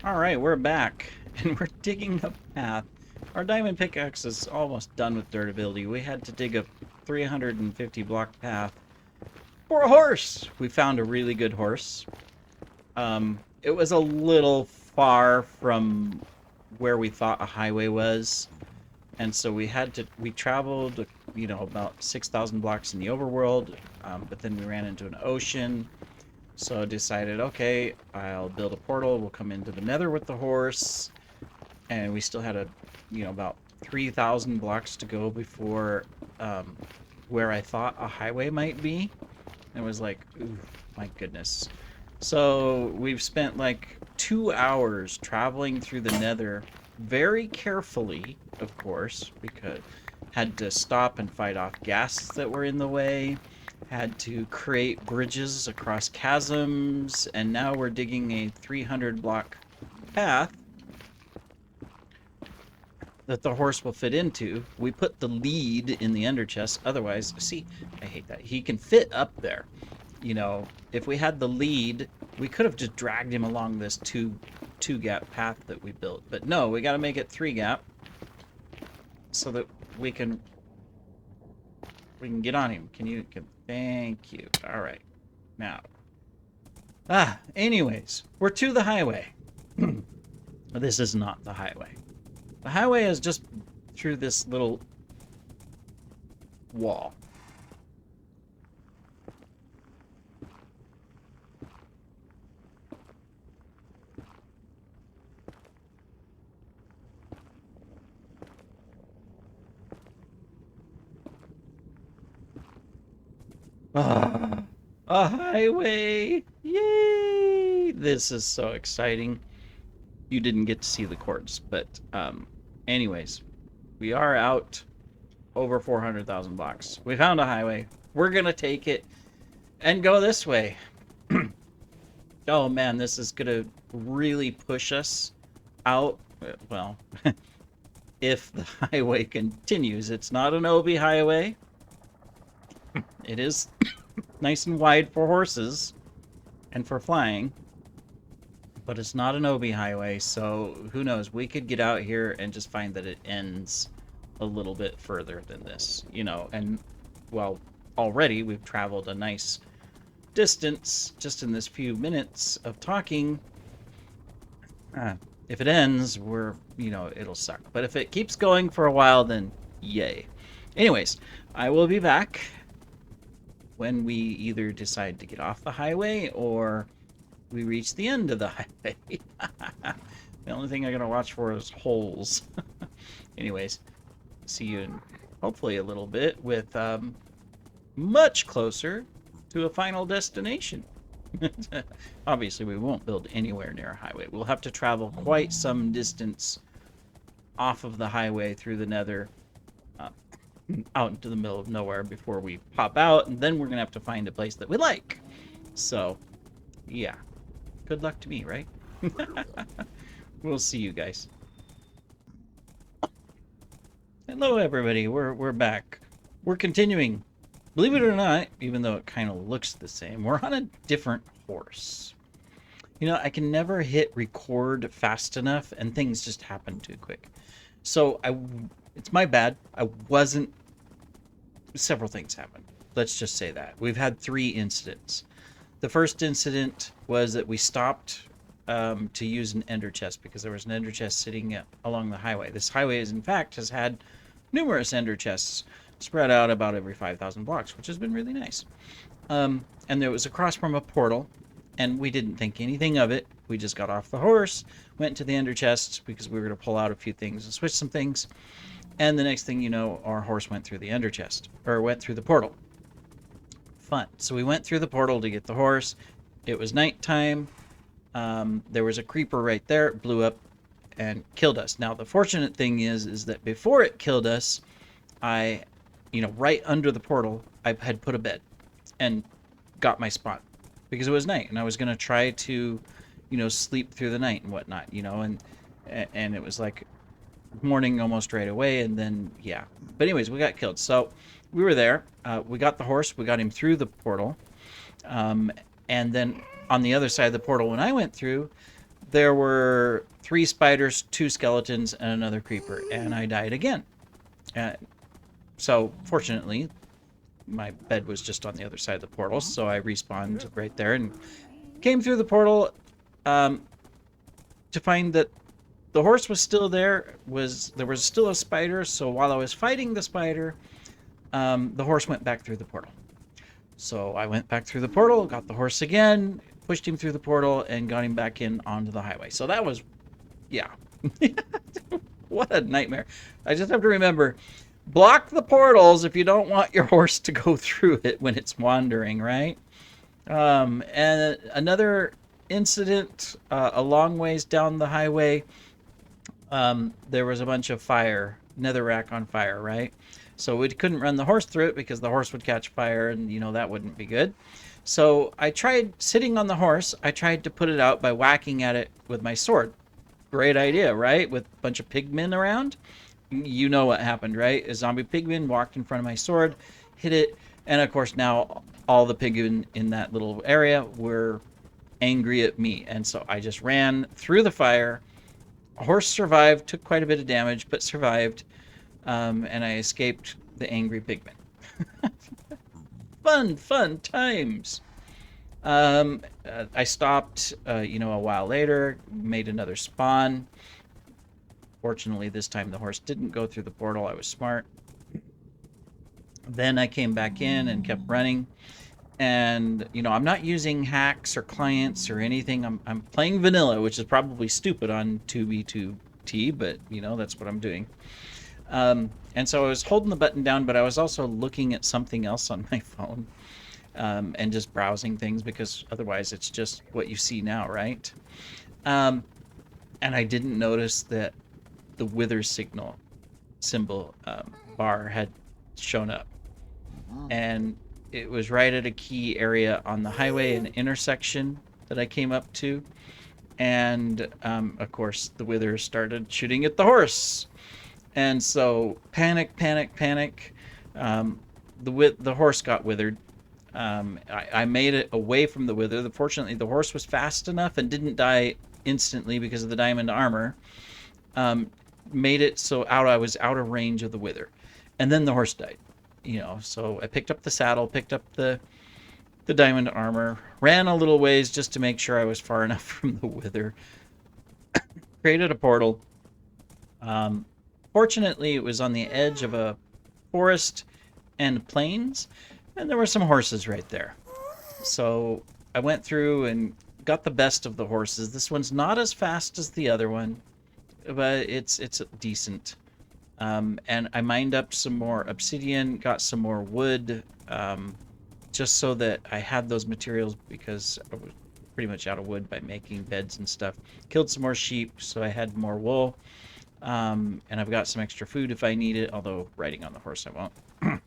All right, we're back, and we're digging a path. Our diamond pickaxe is almost done with durability. We had to dig a 350 block path for a horse. We found a really good horse. It was a little far from where we thought a highway was, and so we traveled, about 6,000 blocks in the overworld, but then we ran into an ocean. So I decided, okay, I'll build a portal. We'll come into the nether with the horse. And we still had about 3,000 blocks to go before where I thought a highway might be. And it was like, ooh, my goodness. So we've spent like 2 hours traveling through the nether very carefully, of course, because had to stop and fight off ghasts that were in the way, had to create bridges across chasms, and now we're digging a 300 block path that the horse will fit into. We put the lead in the ender chest. Otherwise, see, I hate that. He can fit up there. If we had the lead, we could have just dragged him along this two gap path that we built. But no, we got to make it 3 gap so that we can get on him. Thank you. All right. Now. Anyways, we're to the highway. This is not the highway. The highway is just through this little wall. A highway! Yay! This is so exciting. You didn't get to see the courts, but anyways, we are out over 400,000 blocks. We found a highway. We're gonna take it and go this way. Oh man, this is gonna really push us out. Well, if the highway continues. It's not an OB highway. It is nice and wide for horses and for flying, but it's not an OB highway, so who knows? We could get out here and just find that it ends a little bit further than this, and well, already we've traveled a nice distance just in this few minutes of talking. If it ends, it'll suck. But if it keeps going for a while, then yay. Anyways, I will be back when we either decide to get off the highway or we reach the end of the highway. The only thing I'm going to watch for is holes. Anyways, see you in hopefully a little bit with much closer to a final destination. Obviously, we won't build anywhere near a highway. We'll have to travel quite some distance off of the highway through the nether, out into the middle of nowhere before we pop out, and then we're gonna have to find a place that we like. So yeah, good luck to me, right? We'll see you guys. Hello everybody, we're back. We're continuing. Believe it or not, even though it kind of looks the same, we're on a different horse. I can never hit record fast enough and things just happen too quick. So it's my bad. Several things happened. Let's just say that. We've had 3 incidents. The first incident was that we stopped to use an ender chest because there was an ender chest sitting along the highway. This highway in fact has had numerous ender chests spread out about every 5,000 blocks, which has been really nice. And there was across from a portal, and we didn't think anything of it. We just got off the horse, went to the ender chest because we were going to pull out a few things and switch some things. And the next thing you know, our horse went through the ender chest, or went through the portal. Fun. So we went through the portal to get the horse. It was nighttime. There was a creeper right there. It blew up and killed us. Now, the fortunate thing is that before it killed us, right under the portal, I had put a bed and got my spot because it was night and I was going to try to, sleep through the night and whatnot, and it was like morning almost right away. And then, yeah, but anyways, we got killed. So we were there. We got the horse. We got him through the portal. And then on the other side of the portal, when I went through, there were 3 spiders, 2 skeletons, and another creeper, and I died again. So fortunately, my bed was just on the other side of the portal, so I respawned right there and came through the portal to find that the horse was still there. There was still a spider, so while I was fighting the spider, the horse went back through the portal. So I went back through the portal, got the horse again, pushed him through the portal, and got him back in onto the highway. So that was, yeah. What a nightmare. I just have to remember, block the portals if you don't want your horse to go through it when it's wandering, right? And another incident a long ways down the highway, there was a bunch of fire, netherrack on fire, right? So we couldn't run the horse through it because the horse would catch fire, and that wouldn't be good. So I tried sitting on the horse. I tried to put it out by whacking at it with my sword. Great idea, right? With a bunch of pigmen around. You know what happened, right? A zombie pigman walked in front of my sword, hit it, and of course now all the pigmen in that little area were angry at me. And so I just ran through the fire. A horse survived, took quite a bit of damage, but survived. And I escaped the angry pigmen. Fun times. I stopped, a while later, made another spawn. Fortunately, this time the horse didn't go through the portal. I was smart. Then I came back in and kept running. And, I'm not using hacks or clients or anything. I'm playing vanilla, which is probably stupid on 2B2T, but, that's what I'm doing. And so I was holding the button down, but I was also looking at something else on my phone, and just browsing things, because otherwise it's just what you see now, right? And I didn't notice that the wither signal symbol bar had shown up. And it was right at a key area on the highway, an intersection that I came up to. And, of course, the wither started shooting at the horse. And so, panic. The horse got withered. I made it away from the wither. Fortunately, the horse was fast enough and didn't die instantly because of the diamond armor. Made it so I was out of range of the wither. And then the horse died. So I picked up the saddle, picked up the diamond armor, ran a little ways just to make sure I was far enough from the wither. Created a portal. Fortunately, it was on the edge of a forest and plains, and there were some horses right there. So I went through and got the best of the horses. This one's not as fast as the other one, but it's decent. And I mined up some more obsidian, got some more wood, just so that I had those materials, because I was pretty much out of wood by making beds and stuff. Killed some more sheep, so I had more wool. And I've got some extra food if I need it, although riding on the horse I won't.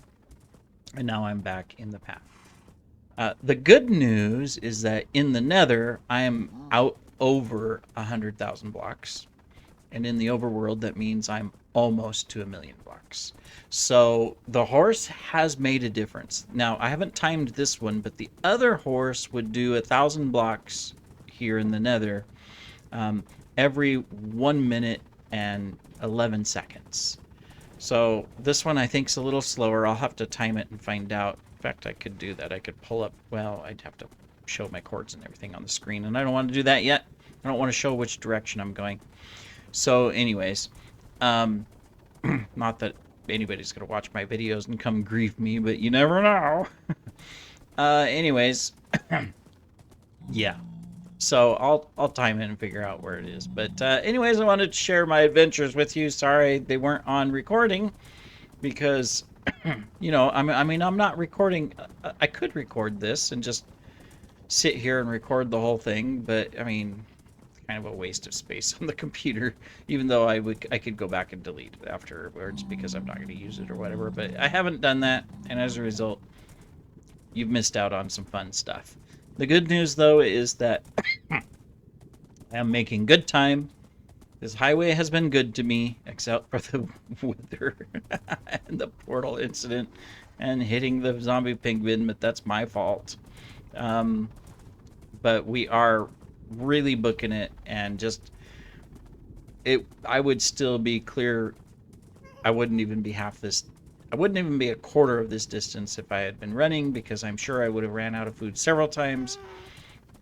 And now I'm back in the path. The good news is that in the nether, I am out over 100,000 blocks. And in the overworld, that means I'm almost to 1,000,000 blocks. So the horse has made a difference. Now, I haven't timed this one, but the other horse would do 1,000 blocks here in the nether every 1 minute and 11 seconds. So this one I think is a little slower. I'll have to time it and find out. In fact, I could do that. I could pull up, well, I'd have to show my chords and everything on the screen, and I don't want to do that yet. I don't want to show which direction I'm going. So anyways, not that anybody's going to watch my videos and come grief me, but you never know. Anyways, yeah. So I'll time it and figure out where it is. But anyways, I wanted to share my adventures with you. Sorry they weren't on recording because, I mean, I'm not recording. I could record this and just sit here and record the whole thing, but I mean, it's kind of a waste of space on the computer, even though I could go back and delete it afterwards because I'm not going to use it or whatever. But I haven't done that, and as a result, you've missed out on some fun stuff. The good news, though, is that I am making good time. This highway has been good to me, except for the wither and the portal incident and hitting the zombie penguin, but that's my fault. But we are really booking it, and just I would still be clear. I wouldn't even be half this. I wouldn't even be a quarter of this distance if I had been running, because I'm sure I would have ran out of food several times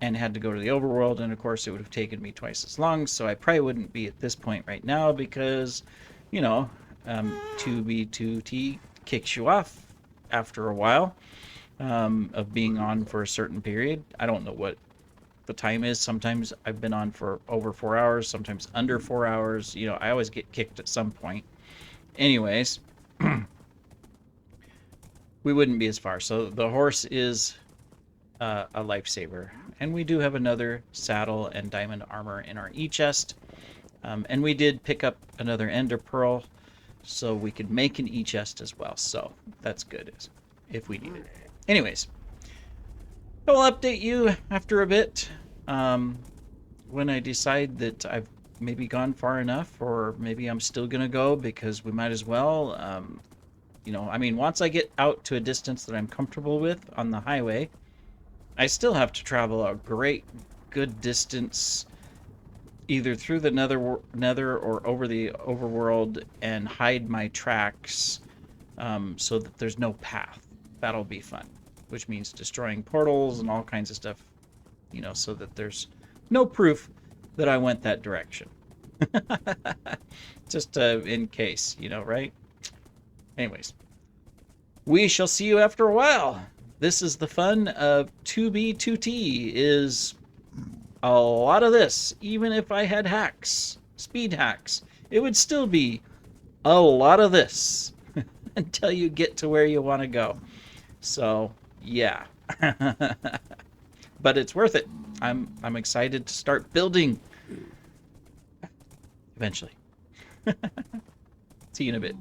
and had to go to the overworld, and of course it would have taken me twice as long. So I probably wouldn't be at this point right now because, you know, 2B2T kicks you off after a while of being on for a certain period. I don't know what the time is. Sometimes I've been on for over 4 hours, sometimes under 4 hours. You know, I always get kicked at some point. Anyways, we wouldn't be as far. So the horse is a lifesaver. And we do have another saddle and diamond armor in our e-chest. And we did pick up another ender pearl, so we could make an e-chest as well. So that's good if we need it. Anyways, I'll update you after a bit when I decide that I've maybe gone far enough, or maybe I'm still going to go, because we might as well. You know, I mean, once I get out to a distance that I'm comfortable with on the highway, I still have to travel a good distance either through the nether or over the overworld and hide my tracks, so that there's no path. That'll be fun, which means destroying portals and all kinds of stuff, you know, so that there's no proof that I went that direction. Just in case, you know, right? Anyways, we shall see you after a while. This is the fun of 2B2T, is a lot of this. Even if I had hacks, speed hacks, it would still be a lot of this until you get to where you want to go. So, yeah. But it's worth it. I'm excited to start building eventually. See you in a bit.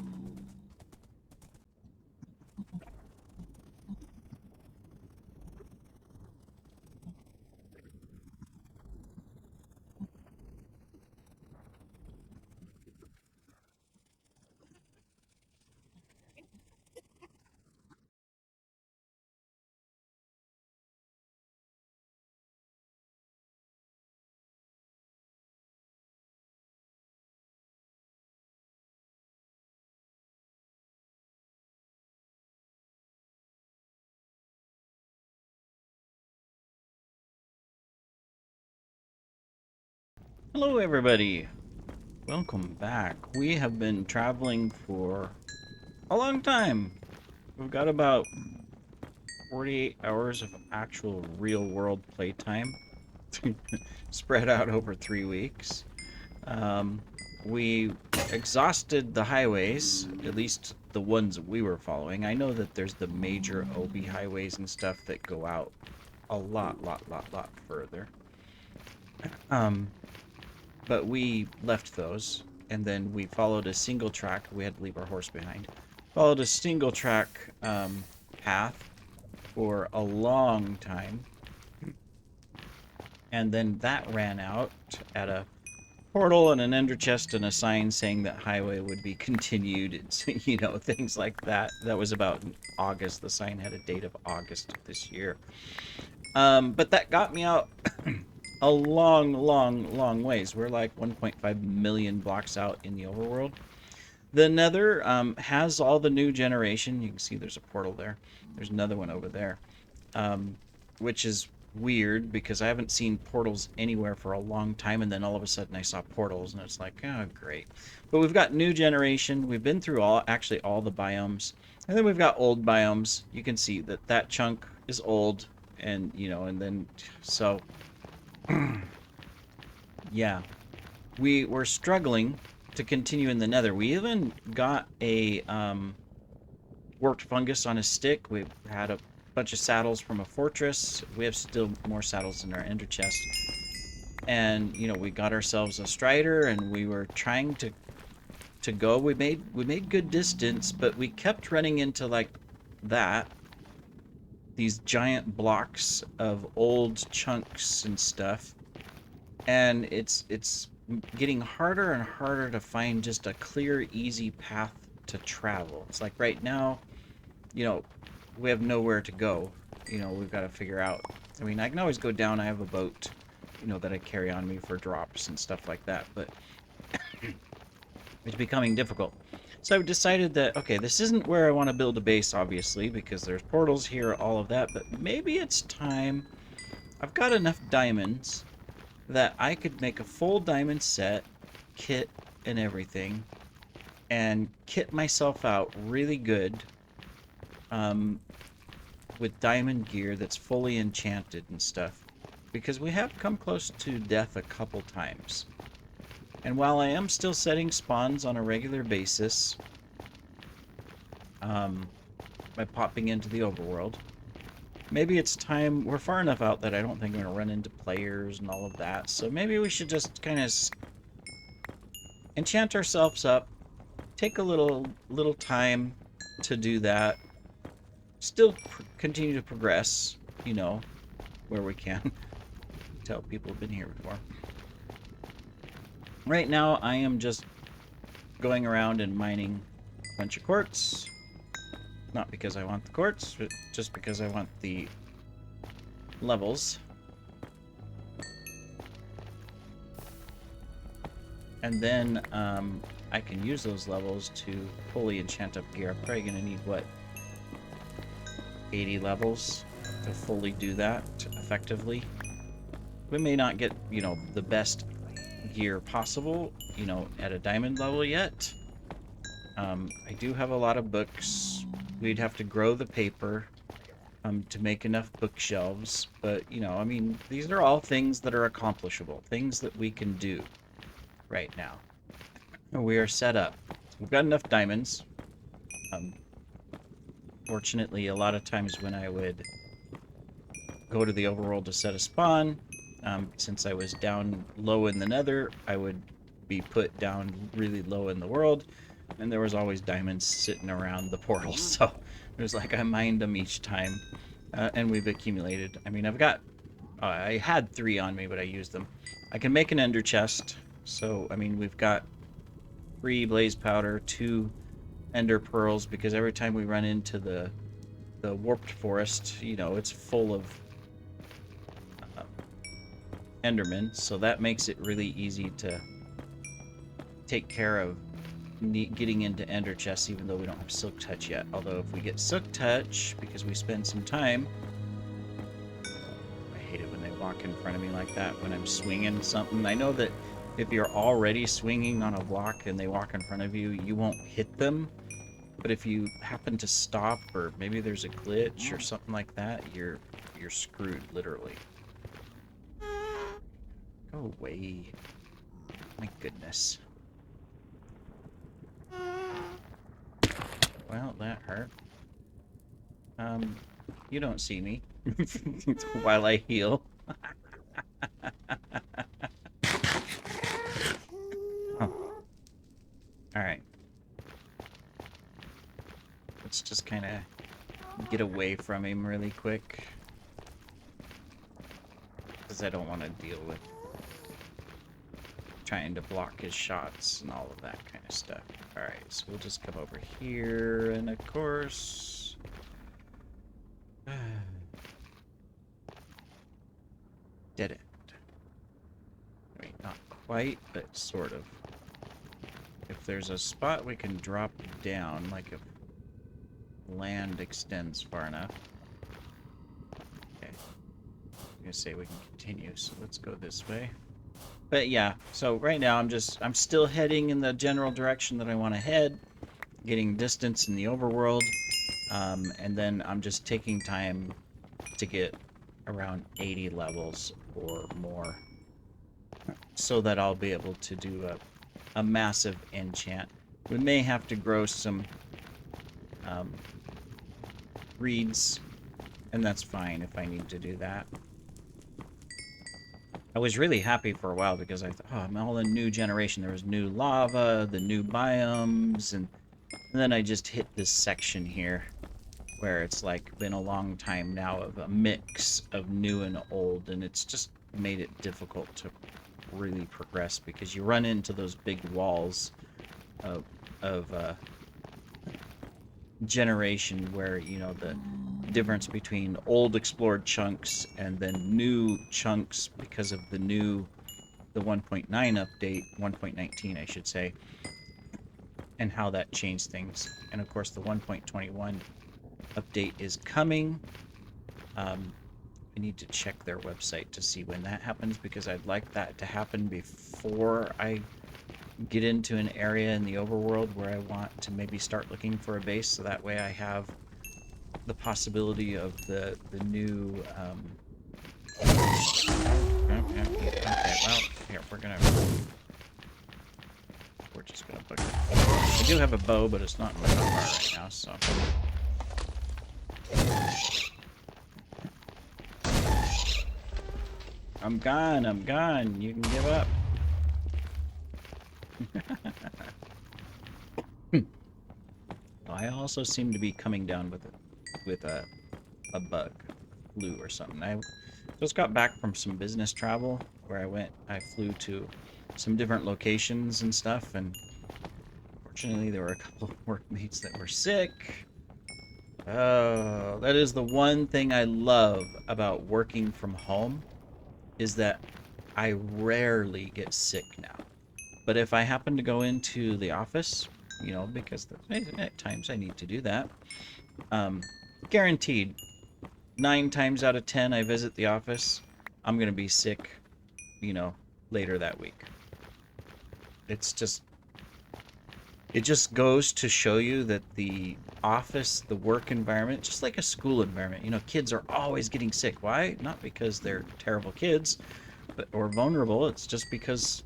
Hello, everybody. Welcome back. We have been traveling for a long time. We've got about 48 hours of actual real world playtime spread out over 3 weeks. Um, we exhausted the highways, at least the ones we were following. I know that there's the major OB highways and stuff that go out a lot further. Um, but we left those, and then we followed a single track. We had to leave our horse behind. Followed a single track path for a long time, and then that ran out at a portal and an ender chest and a sign saying that highway would be continued. It's, you know, things like that. That was about August. The sign had a date of August of this year. But that got me out a long ways. We're like 1.5 million blocks out in the overworld. The nether has all the new generation. You can see there's a portal there. There's another one over there, which is weird because I haven't seen portals anywhere for a long time, and then all of a sudden I saw portals, and it's like, oh, great. But we've got new generation. We've been through all the biomes, and then we've got old biomes. You can see that that chunk is old, and you know, and then so yeah, we were struggling to continue in the nether. We even got a worked fungus on a stick. We had a bunch of saddles from a fortress. We have still more saddles in our ender chest. And, you know, we got ourselves a strider, and we were trying to go. We made good distance, but we kept running into like that. These giant blocks of old chunks and stuff. And it's getting harder and harder to find just a clear, easy path to travel. It's like right now, you know, we have nowhere to go. You know, we've got to figure out. I mean, I can always go down. I have a boat. you know, that I carry on me for drops and stuff like that, but it's becoming difficult. So I've decided that, okay, this isn't where I want to build a base, obviously, because there's portals here, all of that, but maybe it's time. I've got enough diamonds that I could make a full diamond set, kit, and everything, and kit myself out really good um, with diamond gear that's fully enchanted and stuff. Because we have come close to death a couple times. And while I am still setting spawns on a regular basis, by popping into the overworld, maybe it's time. We're far enough out that I don't think I'm going to run into players and all of that. So maybe we should just kind of enchant ourselves up, take a little time to do that, still continue to progress, you know, where we can. Tell people have been here before. Right now, I am just going around and mining a bunch of quartz. Not because I want the quartz, but just because I want the levels. And then I can use those levels to fully enchant up gear. I'm probably going to need, what, 80 levels to fully do that effectively. We may not get, you know, the best gear possible, you know, at a diamond level yet. I do have a lot of books. We'd have to grow the paper to make enough bookshelves, but, you know, I mean, these are all things that are accomplishable, things that we can do right now. We are set up. We've got enough diamonds. Fortunately, a lot of times when I would go to the overworld to set a spawn, since I was down low in the nether, I would be put down really low in the world, and there was always diamonds sitting around the portal, so it was like I mined them each time, and we've accumulated. I mean, I had 3 on me, but I used them. I can make an ender chest, so, I mean, we've got 3 blaze powder, 2 ender pearls, because every time we run into the warped forest, you know, it's full of endermen, so that makes it really easy to take care of getting into ender chests, even though we don't have silk touch yet. Although if we get silk touch, because we spend some time, I hate it when they walk in front of me like that when I'm swinging something. I know that if you're already swinging on a block and they walk in front of you, you won't hit them, but if you happen to stop, or maybe there's a glitch or something like that, you're screwed, literally. Go away. My goodness. Well, that hurt. You don't see me while I heal. Oh. Alright. Let's just kind of get away from him really quick, because I don't want to deal with trying to block his shots and all of that kind of stuff. Alright, so we'll just come over here, and of course... Dead end. I mean, not quite, but sort of. If there's a spot we can drop down, like if land extends far enough. Okay. I'm gonna say we can continue, so let's go this way. But yeah, so right now I'm still heading in the general direction that I want to head, getting distance in the overworld, and then I'm just taking time to get around 80 levels or more, so that I'll be able to do a massive enchant. We may have to grow some reeds, and that's fine if I need to do that. I was really happy for a while because I thought, oh, I'm all in new generation. There was new lava, the new biomes, and then I just hit this section here where it's like been a long time now of a mix of new and old, and it's just made it difficult to really progress because you run into those big walls of generation where, you know, difference between old explored chunks and then new chunks because of the 1.9 update, 1.19 I should say, and how that changed things. And of course the 1.21 update is coming. I need to check their website to see when that happens, because I'd like that to happen before I get into an area in the overworld where I want to maybe start looking for a base, so that way I have the possibility of the new okay, well, here we're just gonna book it. I do have a bow, but it's not in my car right now, so I'm gone, you can give up. I also seem to be coming down with a bug flu or something. I just got back from some business travel where I flew to some different locations and stuff, and fortunately there were a couple of workmates that were sick. Oh, that is the one thing I love about working from home, is that I rarely get sick now. But if I happen to go into the office, you know, because at times I need to do that, guaranteed 9 times out of 10 I visit the office, I'm gonna be sick, you know, later that week. It just goes to show you that the office, the work environment, just like a school environment, you know, kids are always getting sick. Why? Not because they're terrible kids or vulnerable. It's just because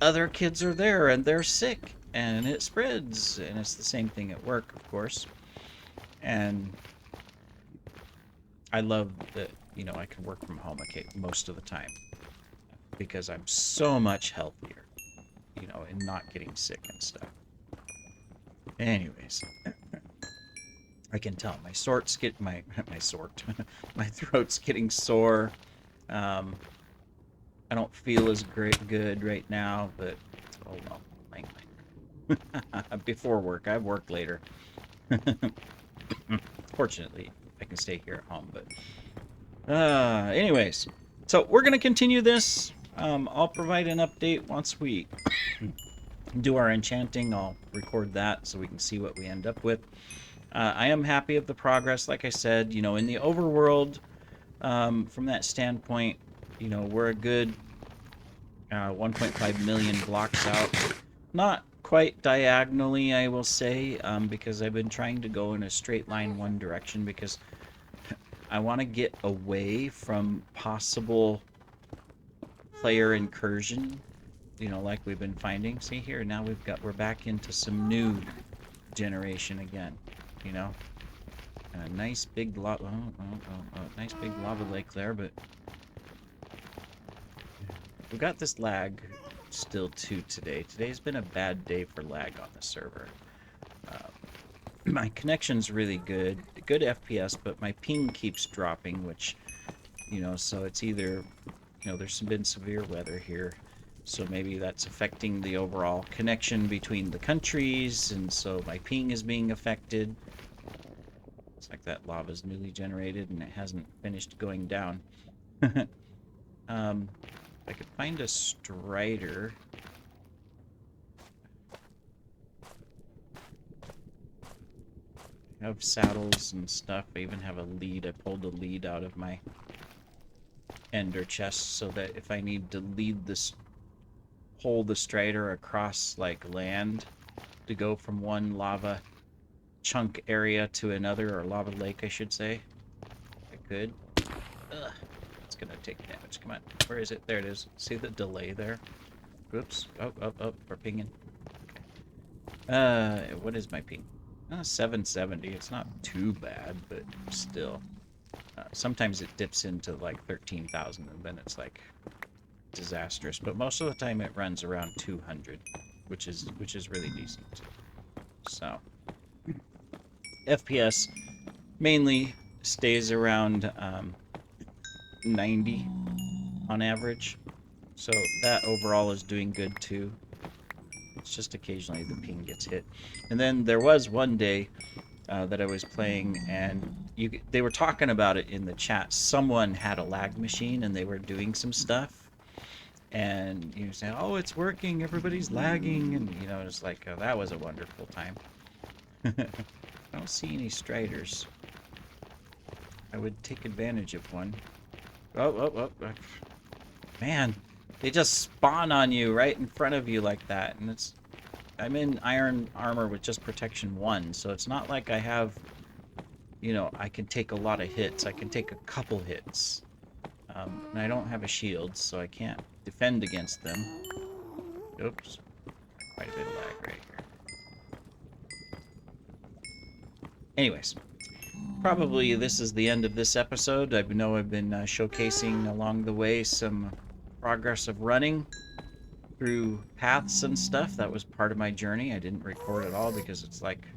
other kids are there and they're sick and it spreads. And it's the same thing at work, of course. And I love that, you know, I can work from home most of the time because I'm so much healthier, you know, and not getting sick and stuff. Anyways, I can tell my throat's getting sore. I don't feel as good right now, but oh well. Before work, I work later. Fortunately, I can stay here at home. But anyways, so we're gonna continue this. I'll provide an update once we do our enchanting. I'll record that so we can see what we end up with. I am happy of the progress. Like I said, you know, in the overworld, from that standpoint, you know, we're a good 1.5 million blocks out. Not quite diagonally, I will say, because I've been trying to go in a straight line one direction, because I want to get away from possible player incursion, you know, like we've been finding. See here, now we're back into some new generation again, you know. And a nice big nice big lava lake there, but we've got this lag still too today. Today's been a bad day for lag on the server. My connection's really good FPS, but my ping keeps dropping, which, you know, so it's either, you know, there's been severe weather here, so maybe that's affecting the overall connection between the countries, and so my ping is being affected. It's like that lava's newly generated and it hasn't finished going down. If I could find a strider. I have saddles and stuff. I even have a lead. I pulled a lead out of my ender chest so that if I need to pull the strider across like land to go from one lava chunk area to another, or lava lake I should say, I could. Ugh, it's gonna take damage. Come on, where is it? There it is. See the delay there? Whoops. Oh, we're pinging. Okay. What is my ping? 770. It's not too bad, but still. Sometimes it dips into like 13,000 and then it's like disastrous. But most of the time it runs around 200, which is really decent. So FPS mainly stays around 90 on average. So that overall is doing good too. It's just occasionally the ping gets hit. And then there was one day that I was playing, and they were talking about it in the chat. Someone had a lag machine, and they were doing some stuff, and you say, "Oh, it's working. Everybody's lagging," and it's like that was a wonderful time. I don't see any striders. I would take advantage of one. Oh. Man, they just spawn on you right in front of you like that, and I'm in iron armor with just protection 1, so it's not like I have, I can take a lot of hits. I can take a couple hits. And I don't have a shield, so I can't defend against them. Oops. Quite a bit of lag right here. Anyways, probably this is the end of this episode. I know I've been showcasing along the way some progress of running through paths and stuff. That was part of my journey. I didn't record it all because it's like,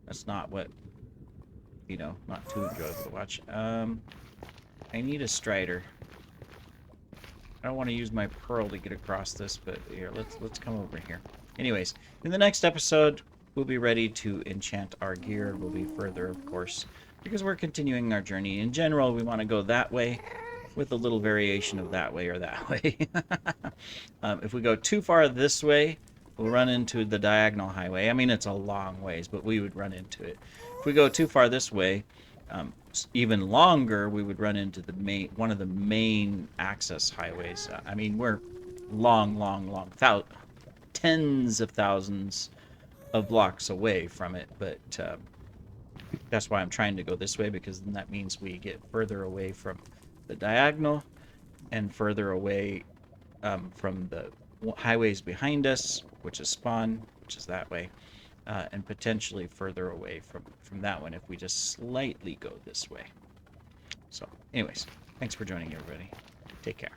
that's not what, not too enjoyable to watch. I need a strider. I don't want to use my pearl to get across this, but here, let's come over here. Anyways, in the next episode, we'll be ready to enchant our gear. We'll be further, of course, because we're continuing our journey. In general, we want to go that way with a little variation of that way or that way. If we go too far this way, we'll run into the diagonal highway. I mean, it's a long ways, but we would run into it. If we go too far this way, even longer, we would run into one of the main access highways. I mean, we're long, tens of thousands of blocks away from it, but that's why I'm trying to go this way, because then that means we get further away from the diagonal and further away from the highways behind us, which is spawn, which is that way. And potentially further away from that one if we just slightly go this way. So, anyways, thanks for joining, everybody. Take care.